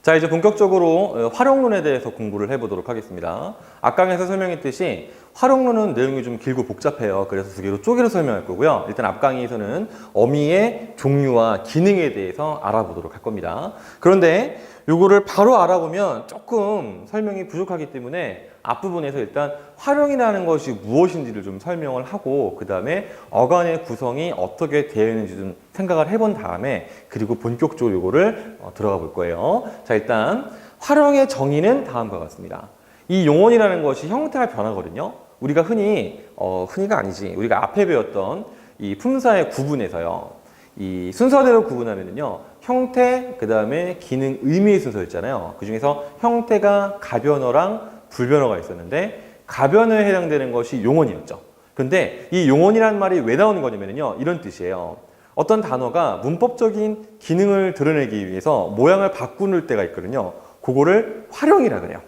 자, 이제 본격적으로 활용론에 대해서 공부를 해보도록 하겠습니다. 앞강에서 설명했듯이 활용론은 내용이 좀 길고 복잡해요. 그래서 두 개로 쪼개서 설명할 거고요. 일단 앞강의에서는 어미의 종류와 기능에 대해서 알아보도록 할 겁니다. 그런데 요거를 바로 알아보면 조금 설명이 부족하기 때문에 앞부분에서 일단 활용이라는 것이 무엇인지를 좀 설명을 하고 그 다음에 어간의 구성이 어떻게 되어 있는지 좀 생각을 해본 다음에 그리고 본격적으로 요거를 들어가 볼 거예요. 자, 일단 활용의 정의는 다음과 같습니다. 이 용언이라는 것이 형태가 변하거든요. 우리가 흔히가 아니지. 우리가 앞에 배웠던 이 품사의 구분에서요. 이 순서대로 구분하면은요. 형태, 그 다음에 기능, 의미의 순서 있잖아요. 그 중에서 형태가 가변어랑 불변어가 있었는데 가변어에 해당되는 것이 용언이었죠. 근데 이 용언이라는 말이 왜 나오는 거냐면요. 이런 뜻이에요. 어떤 단어가 문법적인 기능을 드러내기 위해서 모양을 바꾸는 때가 있거든요. 그거를 활용이라 그래요.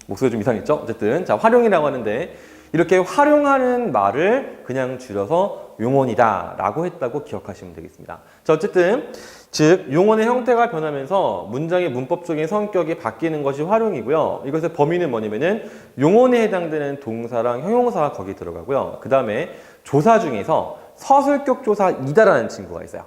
목소리 좀 이상했죠? 어쨌든 자, 활용이라고 하는데 이렇게 활용하는 말을 그냥 줄여서 용언이다 라고 했다고 기억하시면 되겠습니다. 자, 어쨌든 즉 용언의 형태가 변하면서 문장의 문법적인 성격이 바뀌는 것이 활용이고요. 이것의 범위는 뭐냐면은 용언에 해당되는 동사랑 형용사가 거기 들어가고요. 그 다음에 조사 중에서 서술격 조사이다라는 친구가 있어요.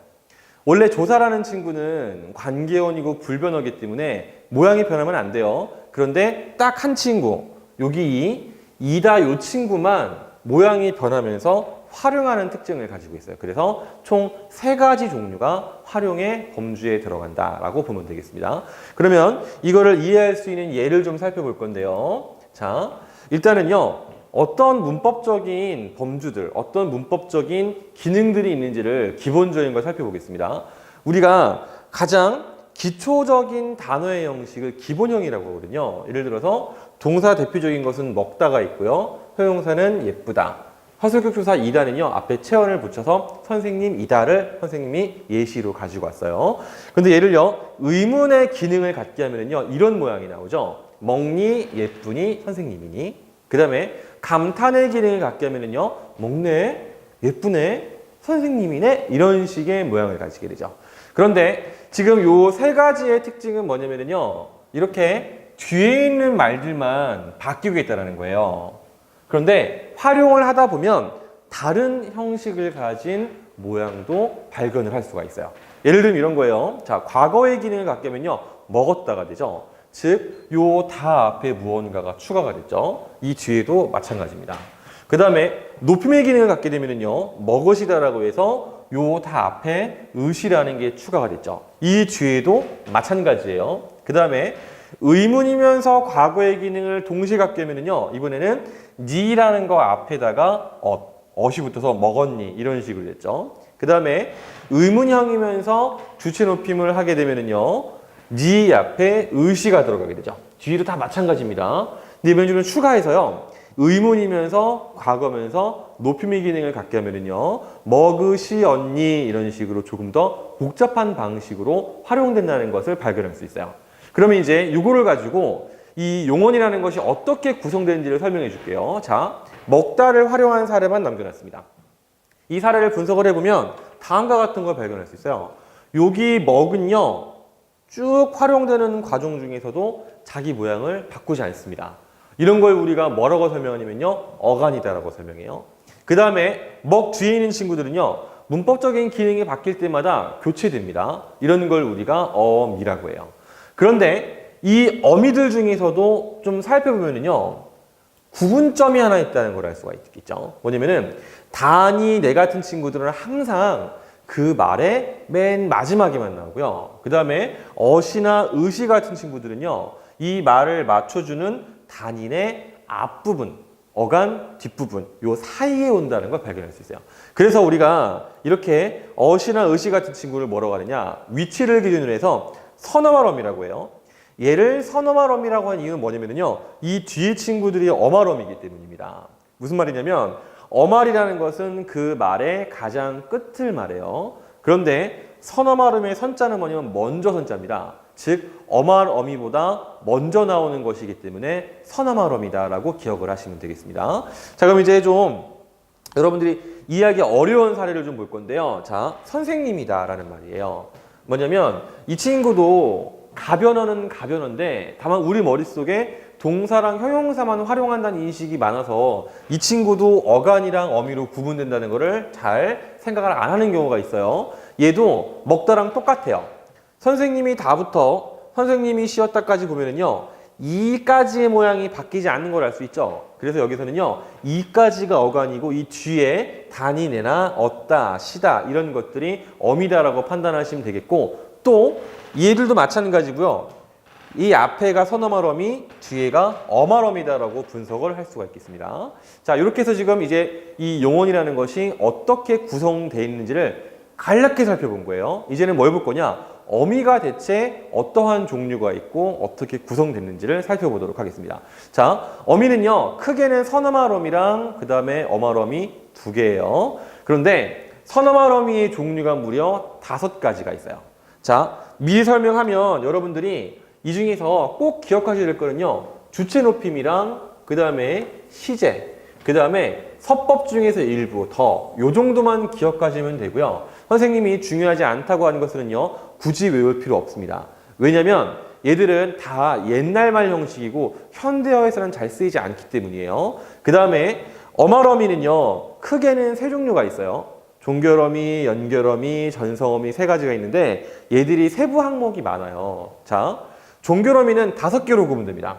원래 조사라는 친구는 관계어이고 불변어이기 때문에 모양이 변하면 안 돼요. 그런데 딱 한 친구, 여기 이다 요 친구만 모양이 변하면서 활용하는 특징을 가지고 있어요. 그래서 총 3가지 종류가 활용의 범주에 들어간다라고 보면 되겠습니다. 그러면 이거를 이해할 수 있는 예를 좀 살펴볼 건데요. 자, 일단은요. 어떤 문법적인 범주들, 어떤 문법적인 기능들이 있는지를 기본적인 걸 살펴보겠습니다. 우리가 가장 기초적인 단어의 형식을 기본형이라고 하거든요. 예를 들어서 동사 대표적인 것은 먹다가 있고요. 형용사는 예쁘다. 서술격 조사 이다는요. 앞에 체언을 붙여서 선생님이다를 선생님이 예시로 가지고 왔어요. 근데 얘를요. 의문의 기능을 갖게 하면요. 이런 모양이 나오죠. 먹니, 예쁘니, 선생님이니. 그 다음에 감탄의 기능을 갖게 하면요. 먹네, 예쁘네, 선생님이네. 이런 식의 모양을 가지게 되죠. 그런데 지금 요 3가지의 특징은 뭐냐면요. 이렇게 뒤에 있는 말들만 바뀌고 있다는 거예요. 그런데 활용을 하다 보면 다른 형식을 가진 모양도 발견을 할 수가 있어요. 예를 들면 이런 거예요. 자, 과거의 기능을 갖게 하면요. 먹었다가 되죠. 즉, 요 다 앞에 무언가가 추가가 됐죠. 이 뒤에도 마찬가지입니다. 그 다음에 높임의 기능을 갖게 되면요. 먹으시다라고 해서 요 다 앞에 의시라는 게 추가가 됐죠. 이 뒤에도 마찬가지예요. 그 다음에 의문이면서 과거의 기능을 동시에 갖게 되면요. 이번에는 니라는 거 앞에다가 엇이 붙어서 먹었니 이런 식으로 됐죠. 그 다음에 의문형이면서 주체 높임을 하게 되면요. 니 앞에 의시가 들어가게 되죠. 뒤에도 다 마찬가지입니다. 근데 이번 좀 추가해서요. 의문이면서 과거면서 높임의 기능을 갖게 하면은요. 먹으시 언니 이런 식으로 조금 더 복잡한 방식으로 활용된다는 것을 발견할 수 있어요. 그러면 이제 이거를 가지고 이 용언이라는 것이 어떻게 구성되는지를 설명해 줄게요. 자, 먹다를 활용한 사례만 남겨놨습니다. 이 사례를 분석을 해보면 다음과 같은 걸 발견할 수 있어요. 여기 먹은요. 쭉 활용되는 과정 중에서도 자기 모양을 바꾸지 않습니다. 이런 걸 우리가 뭐라고 설명하냐면요. 어간이다라고 설명해요. 그 다음에 먹 뒤에 있는 친구들은요. 문법적인 기능이 바뀔 때마다 교체됩니다. 이런 걸 우리가 어미라고 해요. 그런데 이 어미들 중에서도 좀 살펴보면요. 구분점이 하나 있다는 걸 알 수가 있겠죠. 뭐냐면은 단이 내 같은 친구들은 항상 그 말의 맨 마지막에만 나오고요. 그 다음에 어시나 의시 같은 친구들은요. 이 말을 맞춰주는 단인의 앞부분, 어간 뒷부분, 요 사이에 온다는 걸 발견할 수 있어요. 그래서 우리가 이렇게 어시나 의시 같은 친구를 뭐라고 하느냐. 위치를 기준으로 해서 선어말어미라고 해요. 얘를 선어말어미라고 한 이유는 뭐냐면요. 이 뒤에 친구들이 어말어미이기 때문입니다. 무슨 말이냐면 어말이라는 것은 그 말의 가장 끝을 말해요. 그런데 선어말음의 선자는 뭐냐면 먼저 선자입니다. 즉 어말어미보다 먼저 나오는 것이기 때문에 선어말어미다라고 기억을 하시면 되겠습니다. 자, 그럼 이제 좀 여러분들이 이해하기 어려운 사례를 좀 볼 건데요. 자, 선생님이다라는 말이에요. 뭐냐면 이 친구도 가변어는 가변어인데 다만 우리 머릿속에 동사랑 형용사만 활용한다는 인식이 많아서 이 친구도 어간이랑 어미로 구분된다는 것을 잘 생각을 안 하는 경우가 있어요. 얘도 먹다랑 똑같아요. 선생님이 다부터 선생님이 쉬었다까지 보면은요, 이까지의 모양이 바뀌지 않는 걸 알 수 있죠. 그래서 여기서는요, 이까지가 어간이고 이 뒤에 다니, 내나, 얻다, 시다 이런 것들이 어미다라고 판단하시면 되겠고, 또 얘들도 마찬가지고요. 이 앞에가 선어말 어미, 뒤에가 어말 어미다라고 분석을 할 수가 있겠습니다. 자, 이렇게 해서 지금 이제 이 용언이라는 것이 어떻게 구성되어 있는지를 간략히 살펴본 거예요. 이제는 뭘 볼 거냐? 어미가 대체 어떠한 종류가 있고 어떻게 구성됐는지를 살펴보도록 하겠습니다. 자, 어미는요, 크게는 선어말 어미랑 그 다음에 어말 어미 두 개예요. 그런데 선어말 어미의 종류가 무려 5가지가 있어요. 자, 미리 설명하면 여러분들이 이 중에서 꼭 기억하셔야 될 거는요, 주체 높임이랑 그 다음에 시제, 그 다음에 서법 중에서 일부 더, 요 정도만 기억하시면 되고요. 선생님이 중요하지 않다고 하는 것은요, 굳이 외울 필요 없습니다. 왜냐면 얘들은 다 옛날말 형식이고 현대어에서는 잘 쓰이지 않기 때문이에요. 그 다음에 어말어미는요, 크게는 3종류가 있어요. 종결어미, 연결어미, 전성어미 3가지가 있는데 얘들이 세부 항목이 많아요. 자, 종결어미는 5개로 구분됩니다.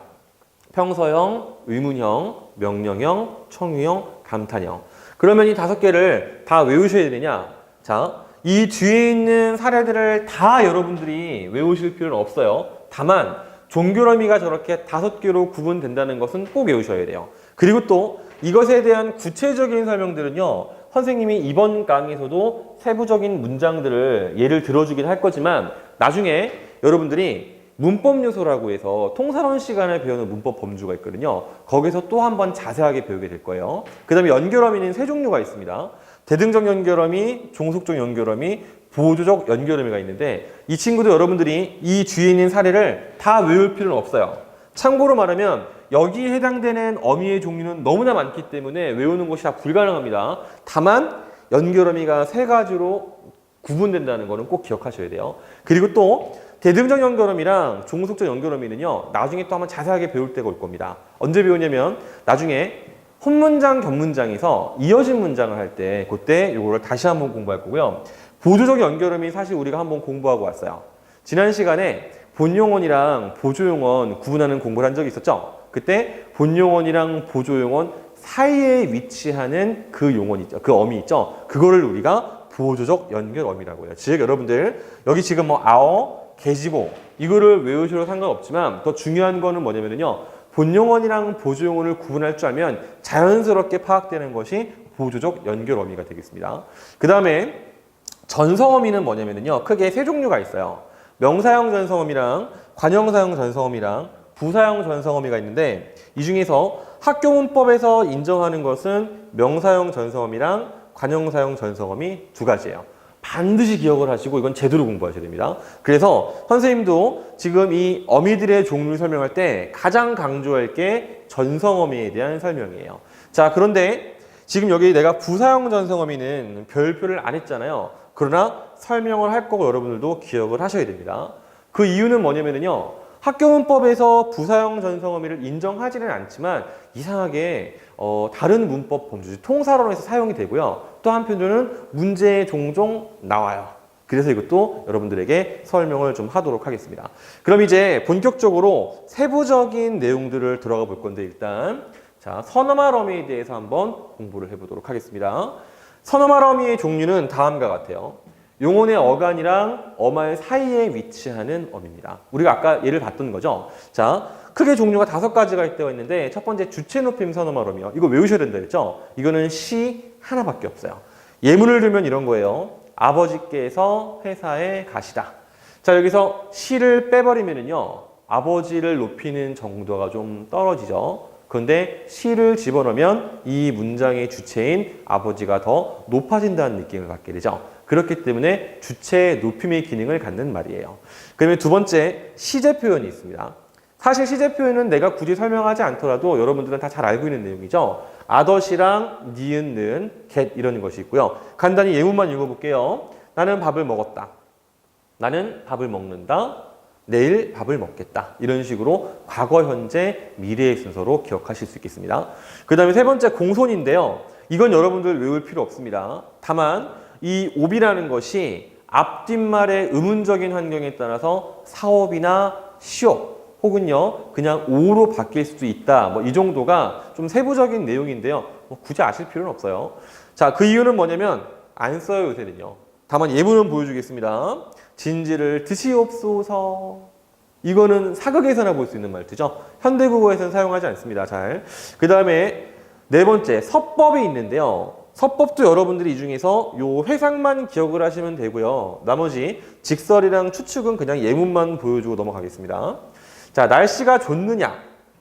평서형, 의문형, 명령형, 청유형, 감탄형. 그러면 이 5개를 다 외우셔야 되느냐? 자, 이 뒤에 있는 사례들을 다 여러분들이 외우실 필요는 없어요. 다만 종결어미가 저렇게 5개로 구분된다는 것은 꼭 외우셔야 돼요. 그리고 또 이것에 대한 구체적인 설명들은요, 선생님이 이번 강의에서도 세부적인 문장들을 예를 들어주긴 할 거지만 나중에 여러분들이 문법 요소라고 해서 통사론 시간에 배우는 문법 범주가 있거든요. 거기서 또 한 번 자세하게 배우게 될 거예요. 그 다음에 연결어미는 3종류가 있습니다. 대등적 연결어미, 종속적 연결어미, 보조적 연결어미가 있는데 이 친구도 여러분들이 이 뒤에 있는 사례를 다 외울 필요는 없어요. 참고로 말하면 여기에 해당되는 어미의 종류는 너무나 많기 때문에 외우는 것이 다 불가능합니다. 다만 연결어미가 3가지로 구분된다는 것은 꼭 기억하셔야 돼요. 그리고 또 대등적 연결어미랑 종속적 연결어미는요, 나중에 또 한번 자세하게 배울 때가 올 겁니다. 언제 배우냐면 나중에 혼문장, 겹문장에서 이어진 문장을 할 때 그때 이거를 다시 한번 공부할 거고요. 보조적 연결어미 사실 우리가 한번 공부하고 왔어요. 지난 시간에 본용언이랑 보조용언 구분하는 공부를 한 적이 있었죠. 그때 본용언이랑 보조용언 사이에 위치하는 그 용언 있죠. 그 어미 있죠. 그거를 우리가 보조적 연결어미라고 해요. 즉 여러분들 여기 지금 뭐 아어, 개지고 이거를 외우셔도 상관없지만 더 중요한 거는 뭐냐면요, 본용언이랑 보조용언을 구분할 줄 알면 자연스럽게 파악되는 것이 보조적 연결어미가 되겠습니다. 그 다음에 전성어미는 뭐냐면요, 크게 3종류가 있어요. 명사형 전성어미랑 관형사형 전성어미랑 부사형 전성어미가 있는데 이 중에서 학교문법에서 인정하는 것은 명사형 전성어미랑 관형사형 전성어미 2가지예요. 반드시 기억을 하시고 이건 제대로 공부하셔야 됩니다. 그래서 선생님도 지금 이 어미들의 종류를 설명할 때 가장 강조할 게 전성어미에 대한 설명이에요. 자, 그런데 지금 여기 내가 부사형 전성어미는 별표를 안 했잖아요. 그러나 설명을 할 거고 여러분들도 기억을 하셔야 됩니다. 그 이유는 뭐냐면요, 학교문법에서 부사형 전성어미를 인정하지는 않지만 이상하게 다른 문법 범주, 통사론에서 사용이 되고요. 또 한편으로는 문제에 종종 나와요. 그래서 이것도 여러분들에게 설명을 좀 하도록 하겠습니다. 그럼 이제 본격적으로 세부적인 내용들을 들어가 볼 건데 일단 자, 선어말 어미에 대해서 한번 공부를 해보도록 하겠습니다. 선어말 어미의 종류는 다음과 같아요. 용언의 어간이랑 어말 사이에 위치하는 어미입니다. 우리가 아까 예를 봤던 거죠. 자, 크게 종류가 5가지가 있다고 했는데 첫 번째 주체 높임 선어말 어미요. 이거 외우셔야 된다 했죠. 이거는 시 하나밖에 없어요. 예문을 들면 이런 거예요. 아버지께서 회사에 가시다. 자, 여기서 시를 빼버리면은요, 아버지를 높이는 정도가 좀 떨어지죠. 그런데 시를 집어넣으면 이 문장의 주체인 아버지가 더 높아진다는 느낌을 받게 되죠. 그렇기 때문에 주체의 높임의 기능을 갖는 말이에요. 그러면 두 번째, 시제 표현이 있습니다. 사실 시제 표현은 내가 굳이 설명하지 않더라도 여러분들은 다 잘 알고 있는 내용이죠. 아덧이랑 니은, 는, get 이런 것이 있고요. 간단히 예문만 읽어볼게요. 나는 밥을 먹었다. 나는 밥을 먹는다. 내일 밥을 먹겠다. 이런 식으로 과거, 현재, 미래의 순서로 기억하실 수 있겠습니다. 그 다음에 세 번째 공손인데요. 이건 여러분들 외울 필요 없습니다. 다만 이 옵이라는 것이 앞뒷말의 의문적인 환경에 따라서 사업이나 시업 혹은요 그냥 오로 바뀔 수도 있다. 뭐 이 정도가 좀 세부적인 내용인데요. 뭐 굳이 아실 필요는 없어요. 자, 그 이유는 뭐냐면 안 써요 요새는요. 다만 예문은 보여주겠습니다. 진지를 드시옵소서. 이거는 사극에서나 볼 수 있는 말투죠. 현대국어에서는 사용하지 않습니다. 잘. 그 다음에 네 번째 서법이 있는데요. 서법도 여러분들이 이 중에서 요 회상만 기억을 하시면 되고요. 나머지 직설이랑 추측은 그냥 예문만 보여주고 넘어가겠습니다. 자, 날씨가 좋느냐?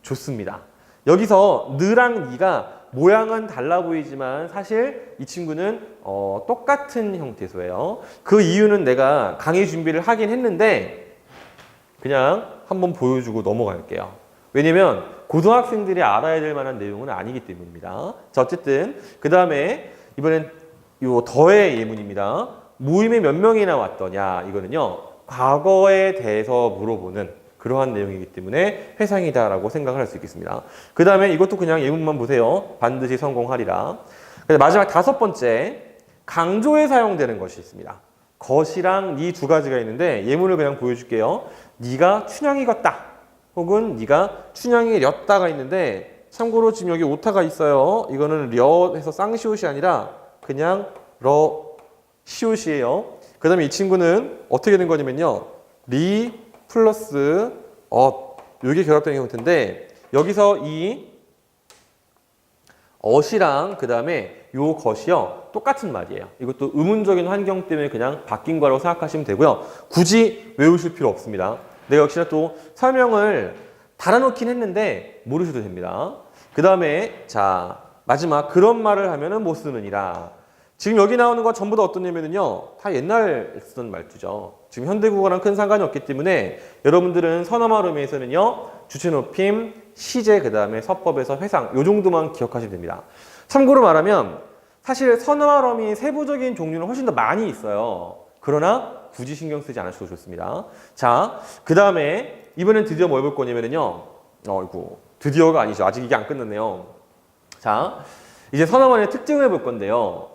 좋습니다. 여기서 느랑 니가 모양은 달라 보이지만 사실 이 친구는 똑같은 형태소예요. 그 이유는 내가 강의 준비를 하긴 했는데 그냥 한번 보여주고 넘어갈게요. 왜냐면 고등학생들이 알아야 될 만한 내용은 아니기 때문입니다. 자, 어쨌든 그 다음에 이번엔 요 더의 예문입니다. 모임에 몇 명이나 왔더냐? 이거는요 과거에 대해서 물어보는 그러한 내용이기 때문에 회상이다라고 생각을 할 수 있겠습니다. 그 다음에 이것도 그냥 예문만 보세요. 반드시 성공하리라. 마지막 다섯 번째, 강조에 사용되는 것이 있습니다. 것이랑 니 두 가지가 있는데 예문을 그냥 보여줄게요. 니가 춘향이 같다. 혹은 니가 춘향이 렸다가 있는데 참고로 지금 여기 오타가 있어요. 이거는 려 해서 쌍시옷이 아니라 그냥 러 시옷이에요. 그 다음에 이 친구는 어떻게 된 거냐면요. 리 플러스 요게 결합된 형태인데 여기서 이 엇이랑 그 다음에 요 것이요 똑같은 말이에요. 이것도 의문적인 환경 때문에 그냥 바뀐 거라고 생각하시면 되고요. 굳이 외우실 필요 없습니다. 내가 역시나 또 설명을 달아놓긴 했는데 모르셔도 됩니다. 그 다음에 자 마지막 그런 말을 하면은 못 쓰느니라. 지금 여기 나오는 거 전부 다 어떤 냐면은요 다 옛날 쓰던 말투죠. 지금 현대국어랑 큰 상관이 없기 때문에 여러분들은 선어말음에서는요 주체 높임, 시제, 그 다음에 서법에서 회상 요 정도만 기억하시면 됩니다. 참고로 말하면 사실 선어말음이 세부적인 종류는 훨씬 더 많이 있어요. 그러나 굳이 신경 쓰지 않으셔도 좋습니다. 자, 그 다음에 이번엔 드디어 뭘 볼 거냐면요 드디어가 아니죠. 아직 이게 안 끝났네요. 자, 이제 선어말의 특징을 볼 건데요.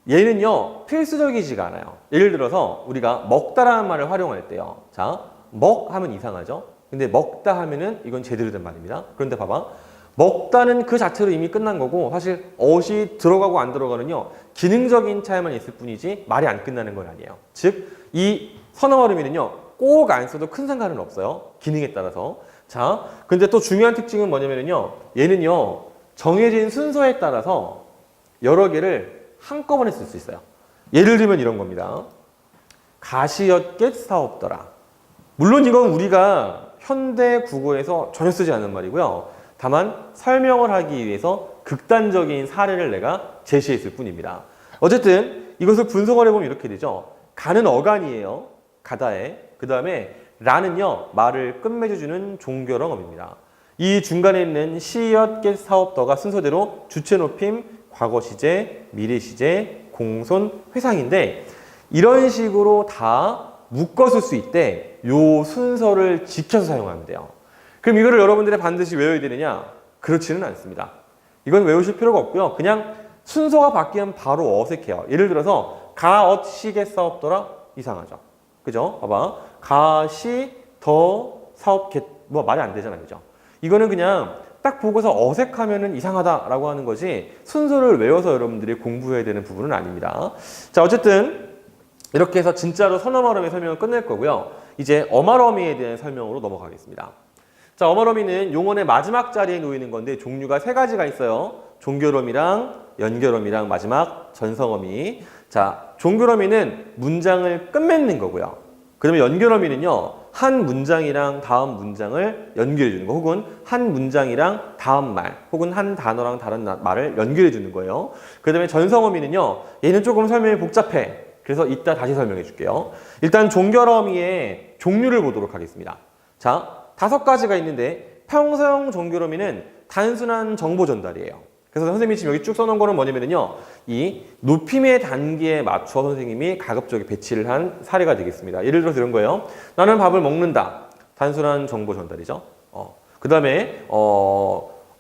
얘는요 필수적이지가 않아요. 예를 들어서 우리가 먹다라는 말을 활용할 때요. 자, 먹 하면 이상하죠. 근데 먹다 하면은 이건 제대로 된 말입니다. 그런데 봐봐. 먹다는 그 자체로 이미 끝난 거고 사실 엇이 들어가고 안 들어가는요 기능적인 차이만 있을 뿐이지 말이 안 끝나는 건 아니에요. 즉 이 선어말음이는요 꼭 안 써도 큰 상관은 없어요. 기능에 따라서. 자, 근데 또 중요한 특징은 뭐냐면요 얘는요 정해진 순서에 따라서 여러 개를 한꺼번에 쓸 수 있어요. 예를 들면 이런 겁니다. 가시였겠 사옵더라. 물론 이건 우리가 현대 국어에서 전혀 쓰지 않는 말이고요. 다만 설명을 하기 위해서 극단적인 사례를 내가 제시했을 뿐입니다. 어쨌든 이것을 분석을 해보면 이렇게 되죠. 가는 어간이에요. 가다에. 그 다음에 라는요. 말을 끝맺어주는 종결어음입니다. 이 중간에 있는 시였겠 사옵더가 순서대로 주체 높임, 과거 시제, 미래 시제, 공손, 회상인데 이런 식으로 다 묶어쓸 수 있대 요 순서를 지켜서 사용하면 돼요. 그럼 이거를 여러분들이 반드시 외워야 되느냐? 그렇지는 않습니다. 이건 외우실 필요가 없고요. 그냥 순서가 바뀌면 바로 어색해요. 예를 들어서 가엇 시게 싸웠더라 이상하죠. 그죠? 봐봐. 가시 더 사업get 뭐 말이 안 되잖아요. 그죠? 이거는 그냥 딱 보고서 어색하면은 이상하다라고 하는 거지 순서를 외워서 여러분들이 공부해야 되는 부분은 아닙니다. 자, 어쨌든 이렇게 해서 진짜로 선어말음의 설명을 끝낼 거고요. 이제 어말어미에 대한 설명으로 넘어가겠습니다. 자, 어말어미는 용언의 마지막 자리에 놓이는 건데 종류가 세 가지가 있어요. 종결어미랑 연결어미랑 마지막 전성어미. 자, 종결어미는 문장을 끝맺는 거고요. 그러면 연결어미는요. 한 문장이랑 다음 문장을 연결해 주는 거 혹은 한 문장이랑 다음 말 혹은 한 단어랑 다른 말을 연결해 주는 거예요. 그 다음에 전성어미는요. 얘는 조금 설명이 복잡해. 그래서 이따 다시 설명해 줄게요. 일단 종결어미의 종류를 보도록 하겠습니다. 자, 5가지가 있는데 평서형 종결어미는 단순한 정보 전달이에요. 그래서 선생님이 지금 여기 쭉 써놓은 거는 뭐냐면요. 이 높임의 단계에 맞춰 선생님이 가급적이 배치를 한 사례가 되겠습니다. 예를 들어서 이런 거예요. 나는 밥을 먹는다. 단순한 정보 전달이죠. 그 다음에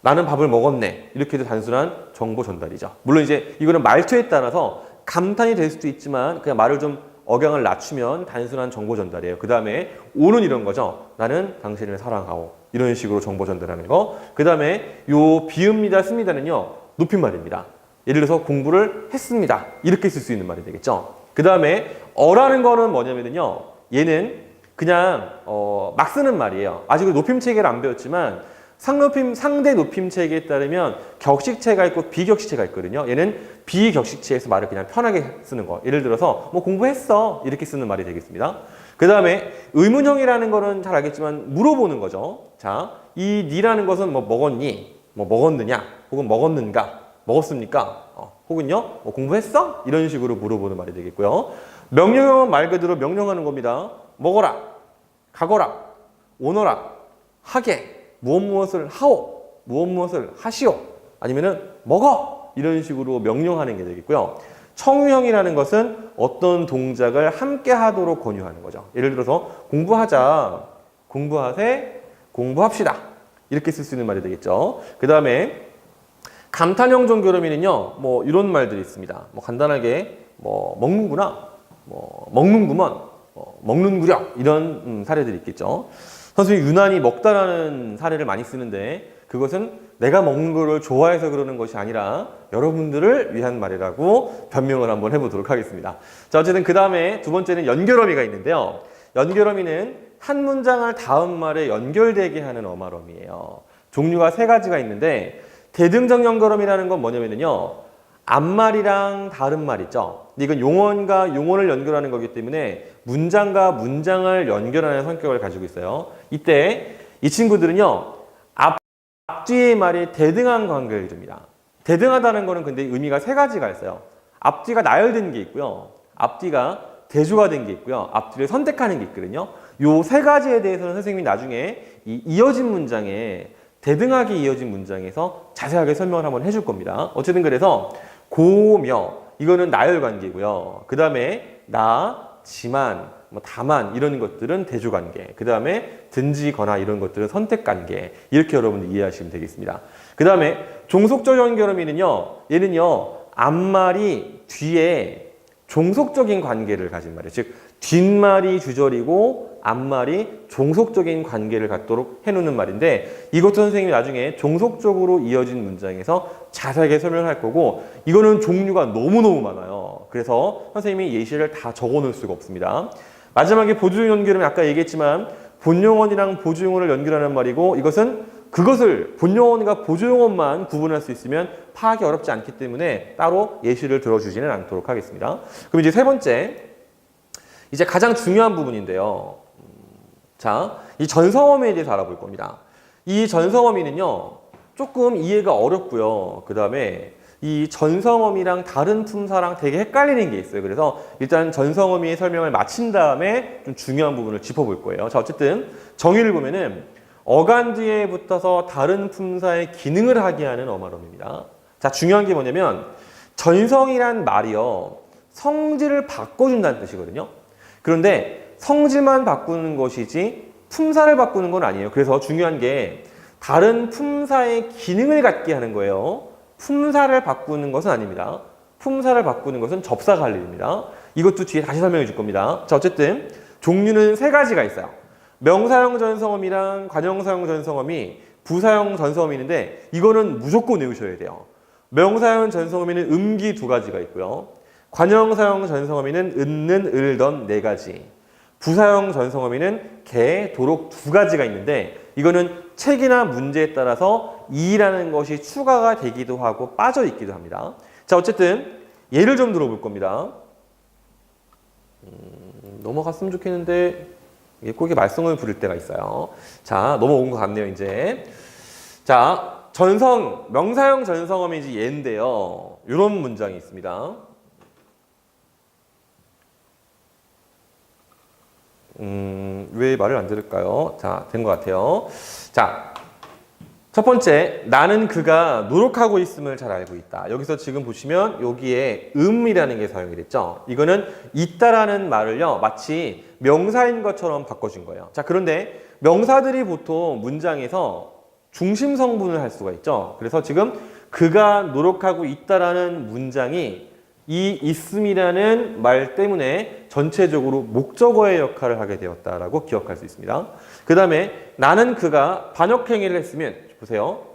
나는 밥을 먹었네. 이렇게도 단순한 정보 전달이죠. 물론 이제 이거는 말투에 따라서 감탄이 될 수도 있지만 그냥 말을 좀 억양을 낮추면 단순한 정보 전달이에요. 그 다음에 오는 이런 거죠. 나는 당신을 사랑하오. 이런 식으로 정보 전달하는 거. 그 다음에 요 비읍니다, 씁니다는요. 높임말입니다. 예를 들어서 공부를 했습니다. 이렇게 쓸 수 있는 말이 되겠죠. 그 다음에 어라는 거는 뭐냐면요. 얘는 그냥 막 쓰는 말이에요. 아직 높임 체계를 안 배웠지만 상대 높임 체계에 따르면 격식체가 있고 비격식체가 있거든요. 얘는 비격식체에서 말을 그냥 편하게 쓰는 거. 예를 들어서 뭐 공부했어 이렇게 쓰는 말이 되겠습니다. 그 다음에 의문형이라는 거는 잘 알겠지만 물어보는 거죠. 자, 이 니라는 것은 뭐 먹었니? 뭐 먹었느냐? 혹은 먹었는가? 먹었습니까? 혹은요? 뭐 공부했어? 이런 식으로 물어보는 말이 되겠고요. 명령형은 말 그대로 명령하는 겁니다. 먹어라, 가거라, 오너라, 하게, 무엇을 하오, 무엇을 하시오, 아니면은 먹어 이런 식으로 명령하는 게 되겠고요. 청유형이라는 것은 어떤 동작을 함께 하도록 권유하는 거죠. 예를 들어서 공부하자, 공부하세, 공부합시다 이렇게 쓸 수 있는 말이 되겠죠. 그 다음에 감탄형 종교로미는요, 뭐 이런 말들이 있습니다. 뭐 간단하게 뭐 먹는구나, 뭐 먹는구먼, 먹는구려 이런 사례들이 있겠죠. 선생님이 유난히 먹다라는 사례를 많이 쓰는데 그것은 내가 먹는 거를 좋아해서 그러는 것이 아니라 여러분들을 위한 말이라고 변명을 한번 해보도록 하겠습니다. 자, 어쨌든 그 다음에 두 번째는 연결어미가 있는데요. 연결어미는 한 문장을 다음 말에 연결되게 하는 어말어미예요. 종류가 세 가지가 있는데 대등적 연결어미라는 건 뭐냐면요. 앞말이랑 다른 말 있죠. 근데 이건 용언과 용언을 연결하는 거기 때문에 문장과 문장을 연결하는 성격을 가지고 있어요. 이때 이 친구들은요. 앞뒤의 말이 대등한 관계를 줍니다. 대등하다는 거는 근데 의미가 세 가지가 있어요. 앞뒤가 나열된 게 있고요. 앞뒤가 대조가 된 게 있고요. 앞뒤를 선택하는 게 있거든요. 요 세 가지에 대해서는 선생님이 나중에 이 이어진 문장에 대등하게 이어진 문장에서 자세하게 설명을 한번 해줄 겁니다. 어쨌든 그래서 고며 이거는 나열 관계고요. 그 다음에 나, 지만, 뭐 다만 이런 것들은 대조 관계. 그 다음에 든지거나 이런 것들은 선택 관계. 이렇게 여러분들 이해하시면 되겠습니다. 그 다음에 종속적 연결어미는요. 얘는요. 앞말이 뒤에 종속적인 관계를 가진 말이에요. 즉 뒷말이 주절이고 앞말이 종속적인 관계를 갖도록 해놓는 말인데 이것도 선생님이 나중에 종속적으로 이어진 문장에서 자세하게 설명할 거고 이거는 종류가 너무너무 많아요. 그래서 선생님이 예시를 다 적어놓을 수가 없습니다. 마지막에 보조용 연결은 아까 얘기했지만 본용언이랑 보조용언을 연결하는 말이고 이것은 그것을 본용언과 보조용언만 구분할 수 있으면 파악이 어렵지 않기 때문에 따로 예시를 들어주지는 않도록 하겠습니다. 그럼 이제 세 번째 이제 가장 중요한 부분인데요. 자, 이 전성어미에 대해서 알아볼 겁니다. 이 전성어미는요, 조금 이해가 어렵고요. 그 다음에 이 전성어미랑 다른 품사랑 되게 헷갈리는 게 있어요. 그래서 일단 전성어미의 설명을 마친 다음에 좀 중요한 부분을 짚어볼 거예요. 자, 어쨌든 정의를 보면은 어간 뒤에 붙어서 다른 품사의 기능을 하게 하는 어말어미입니다. 자, 중요한 게 뭐냐면 전성이란 말이요, 성질을 바꿔준다는 뜻이거든요. 그런데 성질만 바꾸는 것이지 품사를 바꾸는 건 아니에요. 그래서 중요한 게 다른 품사의 기능을 갖게 하는 거예요. 품사를 바꾸는 것은 아닙니다. 품사를 바꾸는 것은 접사가 할 일입니다. 이것도 뒤에 다시 설명해 줄 겁니다. 자, 어쨌든 종류는 세 가지가 있어요. 명사형 전성어미랑 관형사형 전성어미, 부사형 전성어미인데 이거는 무조건 외우셔야 돼요. 명사형 전성어미는 음기 두 가지가 있고요. 관형사형 전성어미는 은는, 을던 네 가지. 부사형 전성어미는 개, 도록 두 가지가 있는데 이거는 책이나 문제에 따라서 이라는 것이 추가가 되기도 하고 빠져 있기도 합니다. 자, 어쨌든 예를 좀 들어볼 겁니다. 넘어갔으면 좋겠는데 꼭 이게 말썽을 부릴 때가 있어요. 자, 넘어온 것 같네요, 이제. 자, 명사형 전성어미지 얘인데요. 이런 문장이 있습니다. 왜 말을 안 들을까요? 자, 된 것 같아요. 자, 첫 번째, 나는 그가 노력하고 있음을 잘 알고 있다. 여기서 지금 보시면 여기에 음이라는 게 사용이 됐죠. 이거는 있다라는 말을요, 마치 명사인 것처럼 바꿔준 거예요. 자, 그런데 명사들이 보통 문장에서 중심 성분을 할 수가 있죠. 그래서 지금 그가 노력하고 있다라는 문장이 이 있음이라는 말 때문에 전체적으로 목적어의 역할을 하게 되었다라고 기억할 수 있습니다. 그 다음에 나는 그가 반역행위를 했으면 보세요.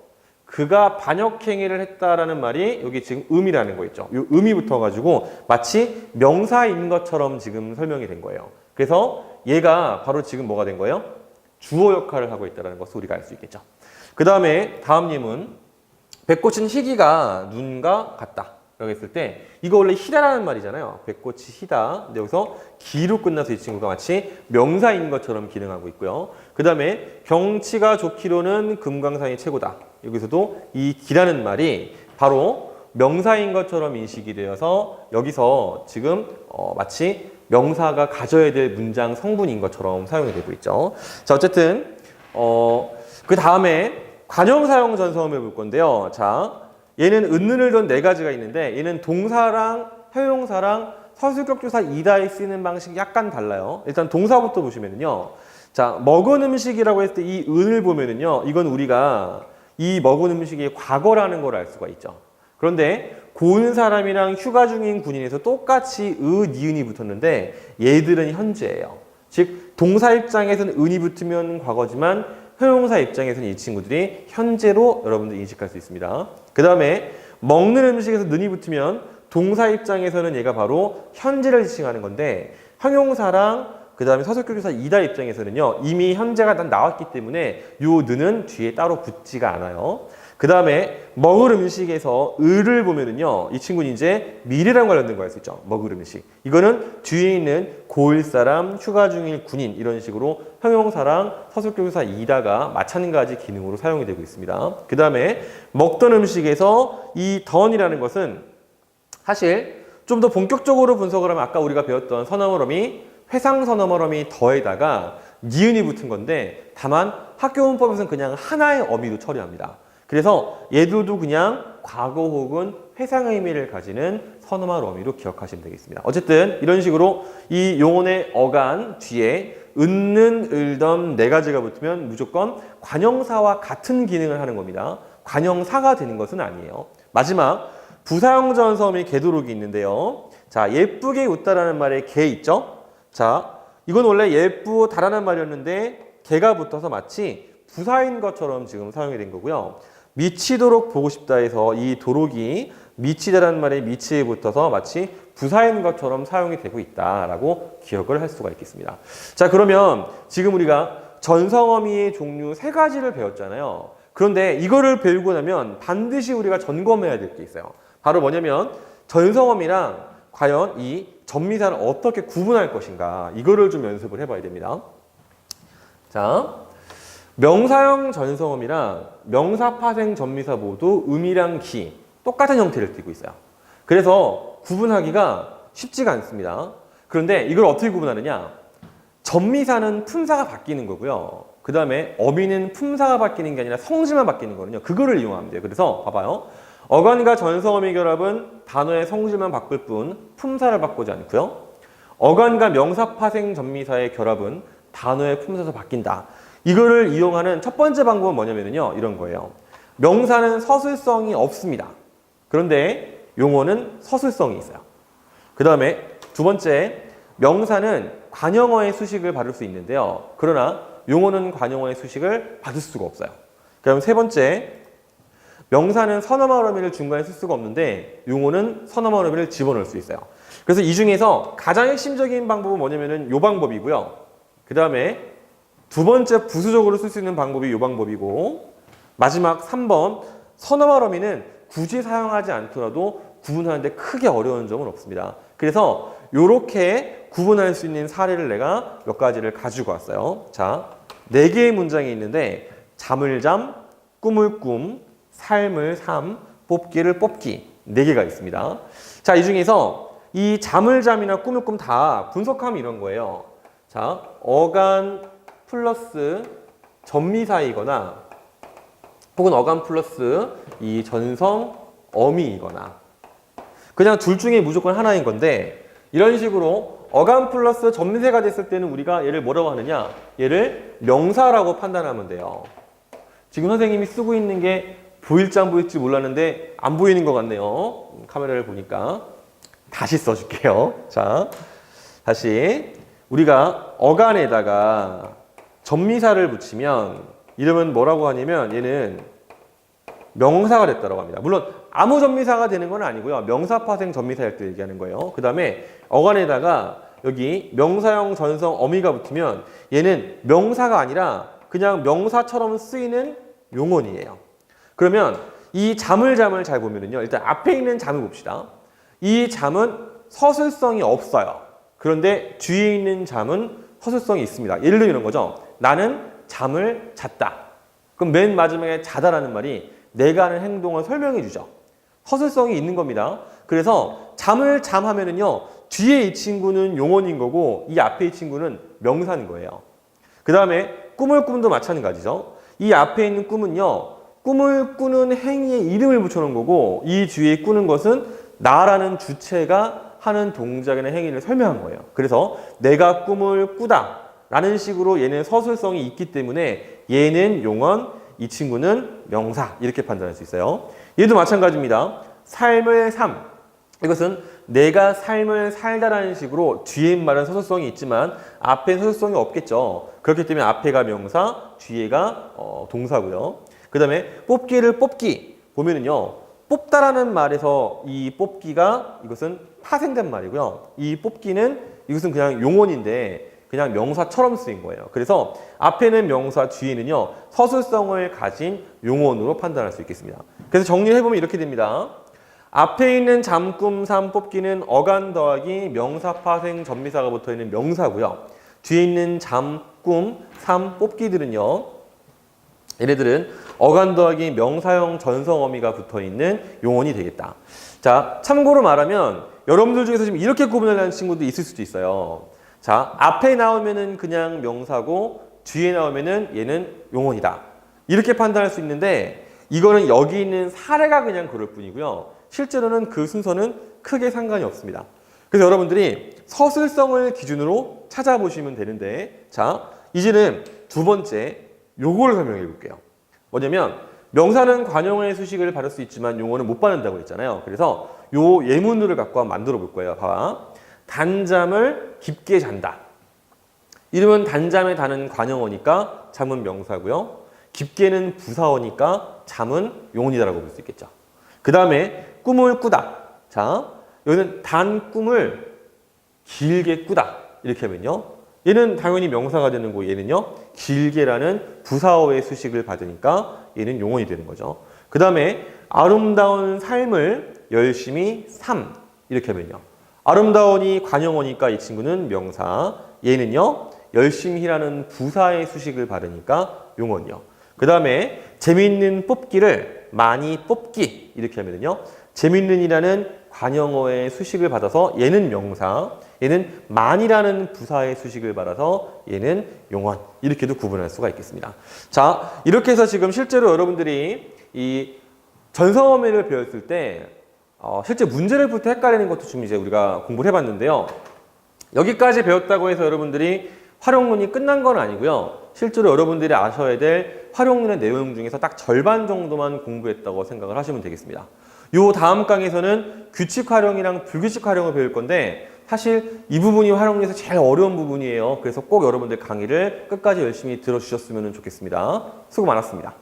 그가 반역행위를 했다라는 말이 여기 지금 음이라는 거 있죠. 이 음이 붙어가지고 마치 명사인 것처럼 지금 설명이 된 거예요. 그래서 얘가 바로 지금 뭐가 된 거예요? 주어 역할을 하고 있다는 것을 우리가 알 수 있겠죠. 그 다음에 다음 예문, 배꽃은 희기가 눈과 같다. 라고 했을 때 이거 원래 희다라는 말이잖아요. 배꽃이 희다. 근데 여기서 기로 끝나서 이 친구가 마치 명사인 것처럼 기능하고 있고요. 그 다음에 경치가 좋기로는 금강산이 최고다. 여기서도 이 기라는 말이 바로 명사인 것처럼 인식이 되어서 여기서 지금 마치 명사가 가져야 될 문장 성분인 것처럼 사용이 되고 있죠. 자, 어쨌든 그 다음에 관형사용 전성을 볼 건데요. 자, 얘는 은는을 둔 네 가지가 있는데 얘는 동사랑 형용사랑 서술격조사 이다에 쓰이는 방식이 약간 달라요. 일단 동사부터 보시면은요. 자, 먹은 음식이라고 했을 때 이 은을 보면은요. 이건 우리가 이 먹은 음식이 과거라는 걸 알 수가 있죠. 그런데 고은 사람이랑 휴가 중인 군인에서 똑같이 니은이 붙었는데 얘들은 현재예요. 즉 동사 입장에서는 은이 붙으면 과거지만 형용사 입장에서는 이 친구들이 현재로 여러분들 인식할 수 있습니다. 그 다음에 먹는 음식에서 는이 붙으면 동사 입장에서는 얘가 바로 현재를 지칭하는 건데 형용사랑 그 다음에 서술격조사 이다 입장에서는요 이미 현재가 나왔기 때문에 요 는은 뒤에 따로 붙지가 않아요. 그 다음에 먹을 음식에서 을을 보면은요 이 친구는 이제 미래랑 관련된 거 알 수 있죠. 먹을 음식 이거는 뒤에 있는 고일 사람, 휴가 중일 군인 이런 식으로 형용사랑 서술격조사 이다가 마찬가지 기능으로 사용이 되고 있습니다. 그 다음에 먹던 음식에서 이 던이라는 것은 사실 좀 더 본격적으로 분석을 하면 아까 우리가 배웠던 선어머럼이 회상선어머럼이 더에다가 니은이 붙은 건데 다만 학교문법에서는 그냥 하나의 어미로 처리합니다. 그래서 얘들도 그냥 과거 혹은 회상의 의미를 가지는 선어말 어미로 기억하시면 되겠습니다. 어쨌든 이런 식으로 이 용언의 어간 뒤에 은는, 을던 네 가지가 붙으면 무조건 관형사와 같은 기능을 하는 겁니다. 관형사가 되는 것은 아니에요. 마지막 부사형전서음이 개도록이 있는데요. 자, 예쁘게 웃다라는 말에 개 있죠? 자, 이건 원래 예쁘다라는 말이었는데 개가 붙어서 마치 부사인 것처럼 지금 사용이 된 거고요. 미치도록 보고 싶다 해서 이 도록이 미치다라는 말에 미치에 붙어서 마치 부사인 것처럼 사용이 되고 있다라고 기억을 할 수가 있겠습니다. 자, 그러면 지금 우리가 전성어미의 종류 세 가지를 배웠잖아요. 그런데 이거를 배우고 나면 반드시 우리가 점검해야 될 게 있어요. 바로 뭐냐면 전성어미랑 과연 이 전미사를 어떻게 구분할 것인가 이거를 좀 연습을 해봐야 됩니다. 자, 명사형 전성음이랑 명사파생 전미사 모두 음이랑 기 똑같은 형태를 띠고 있어요. 그래서 구분하기가 쉽지가 않습니다. 그런데 이걸 어떻게 구분하느냐? 전미사는 품사가 바뀌는 거고요. 그 다음에 어미는 품사가 바뀌는 게 아니라 성질만 바뀌는 거거든요. 그거를 이용하면 돼요. 그래서 봐봐요. 어간과 전성어미 결합은 단어의 성질만 바꿀 뿐 품사를 바꾸지 않고요. 어간과 명사파생 전미사의 결합은 단어의 품사도 바뀐다. 이거를 이용하는 첫 번째 방법은 뭐냐면요. 이런 거예요. 명사는 서술성이 없습니다. 그런데 용어는 서술성이 있어요. 그 다음에 두 번째, 명사는 관형어의 수식을 받을 수 있는데요. 그러나 용어는 관형어의 수식을 받을 수가 없어요. 그럼 세 번째, 명사는 선어말 어미를 중간에 쓸 수가 없는데 용어는 선어말 어미를 집어넣을 수 있어요. 그래서 이 중에서 가장 핵심적인 방법은 뭐냐면은 요 방법이고요. 그 다음에 두 번째 부수적으로 쓸 수 있는 방법이 요 방법이고 마지막 3번 선어말 어미는 굳이 사용하지 않더라도 구분하는데 크게 어려운 점은 없습니다. 그래서 요렇게 구분할 수 있는 사례를 내가 몇 가지를 가지고 왔어요. 자, 4개의 문장이 있는데 잠을 잠, 꿈을 꿈, 삶을 삶, 뽑기를 뽑기 4개가 있습니다. 자, 이 중에서 이 잠을 잠이나 꿈을 꿈 다 분석하면 이런 거예요. 자, 어간 플러스 전미사이거나 혹은 어감 플러스 이 전성 어미이거나 그냥 둘 중에 무조건 하나인 건데 이런 식으로 어감 플러스 점세가 됐을 때는 우리가 얘를 뭐라고 하느냐? 얘를 명사라고 판단하면 돼요. 지금 선생님이 쓰고 있는 게 보일지 안 보일지 몰랐는데 안 보이는 것 같네요. 카메라를 보니까. 다시 써줄게요. 자, 다시. 우리가 어간에다가 접미사를 붙이면 이러면 뭐라고 하냐면 얘는 명사가 됐다고 합니다. 물론 아무 접미사가 되는 건 아니고요. 명사파생 접미사일 때 얘기하는 거예요. 그 다음에 어간에다가 여기 명사형 전성 어미가 붙으면 얘는 명사가 아니라 그냥 명사처럼 쓰이는 용언이에요. 그러면 이 잠을 잘 보면은요. 일단 앞에 있는 잠을 봅시다. 이 잠은 서술성이 없어요. 그런데 뒤에 있는 잠은 서술성이 있습니다. 예를 들면 이런 거죠. 나는 잠을 잤다. 그럼 맨 마지막에 자다라는 말이 내가 하는 행동을 설명해 주죠. 서술성이 있는 겁니다. 그래서 잠을 잠하면은요. 뒤에 이 친구는 용언인 거고 이 앞에 이 친구는 명사인 거예요. 그 다음에 꿈을 꿈도 마찬가지죠. 이 앞에 있는 꿈은요. 꿈을 꾸는 행위에 이름을 붙여놓은 거고 이 뒤에 꾸는 것은 나라는 주체가 하는 동작이나 행위를 설명한 거예요. 그래서 내가 꿈을 꾸다 라는 식으로 얘는 서술성이 있기 때문에 얘는 용언, 이 친구는 명사 이렇게 판단할 수 있어요. 얘도 마찬가지입니다. 삶을 삶. 이것은 내가 삶을 살다라는 식으로 뒤에 말은 서술성이 있지만 앞에 서술성이 없겠죠. 그렇기 때문에 앞에가 명사, 뒤에가 동사고요. 그 다음에 뽑기를 뽑기 보면은요. 뽑다라는 말에서 이 뽑기가 이것은 파생된 말이고요. 이 뽑기는 이것은 그냥 용언인데 그냥 명사처럼 쓰인 거예요. 그래서 앞에는 명사, 뒤에는요. 서술성을 가진 용언으로 판단할 수 있겠습니다. 그래서 정리해보면 이렇게 됩니다. 앞에 있는 잠, 꿈, 삶, 뽑기는 어간 더하기 명사, 파생, 접미사가 붙어있는 명사고요. 뒤에 있는 잠, 꿈, 삶, 뽑기들은요. 얘네들은 어간 더하기 명사형 전성어미가 붙어있는 용언이 되겠다. 자, 참고로 말하면 여러분들 중에서 지금 이렇게 구분하려는 친구도 있을 수도 있어요. 자, 앞에 나오면은 그냥 명사고 뒤에 나오면은 얘는 용언이다. 이렇게 판단할 수 있는데 이거는 여기 있는 사례가 그냥 그럴 뿐이고요. 실제로는 그 순서는 크게 상관이 없습니다. 그래서 여러분들이 서술성을 기준으로 찾아보시면 되는데 자, 이제는 두 번째 요거를 설명해 볼게요. 뭐냐면 명사는 관용어의 수식을 받을 수 있지만 용어는 못 받는다고 했잖아요. 그래서 요 예문들을 갖고 한번 만들어 볼 거예요. 봐봐. 단잠을 깊게 잔다. 이름은 단잠에 다는 관용어니까 잠은 명사고요. 깊게는 부사어니까 잠은 용언이다라고 볼 수 있겠죠. 그 다음에 꿈을 꾸다. 자, 여기는 단 꿈을 길게 꾸다. 이렇게 하면요. 얘는 당연히 명사가 되는 거고 얘는요. 길게라는 부사어의 수식을 받으니까 얘는 용언이 되는 거죠. 그 다음에 아름다운 삶을 열심히 삶. 이렇게 하면요. 아름다운이 관용어니까 이 친구는 명사. 얘는요. 열심히라는 부사의 수식을 받으니까 용언이요. 그 다음에 재미있는 뽑기를 많이 뽑기. 이렇게 하면요. 재밌는이라는 관용어의 수식을 받아서 얘는 명사, 얘는 많이라는 부사의 수식을 받아서 얘는 용언. 이렇게도 구분할 수가 있겠습니다. 자, 이렇게 해서 지금 실제로 여러분들이 이 전성어미를 배웠을 때 실제 문제를 풀 때 헷갈리는 것도 좀 이제 우리가 공부를 해봤는데요. 여기까지 배웠다고 해서 여러분들이 활용론이 끝난 건 아니고요. 실제로 여러분들이 아셔야 될 활용론의 내용 중에서 딱 절반 정도만 공부했다고 생각을 하시면 되겠습니다. 요 다음 강에서는 규칙 활용이랑 불규칙 활용을 배울 건데 사실 이 부분이 활용론에서 제일 어려운 부분이에요. 그래서 꼭 여러분들 강의를 끝까지 열심히 들어주셨으면 좋겠습니다. 수고 많았습니다.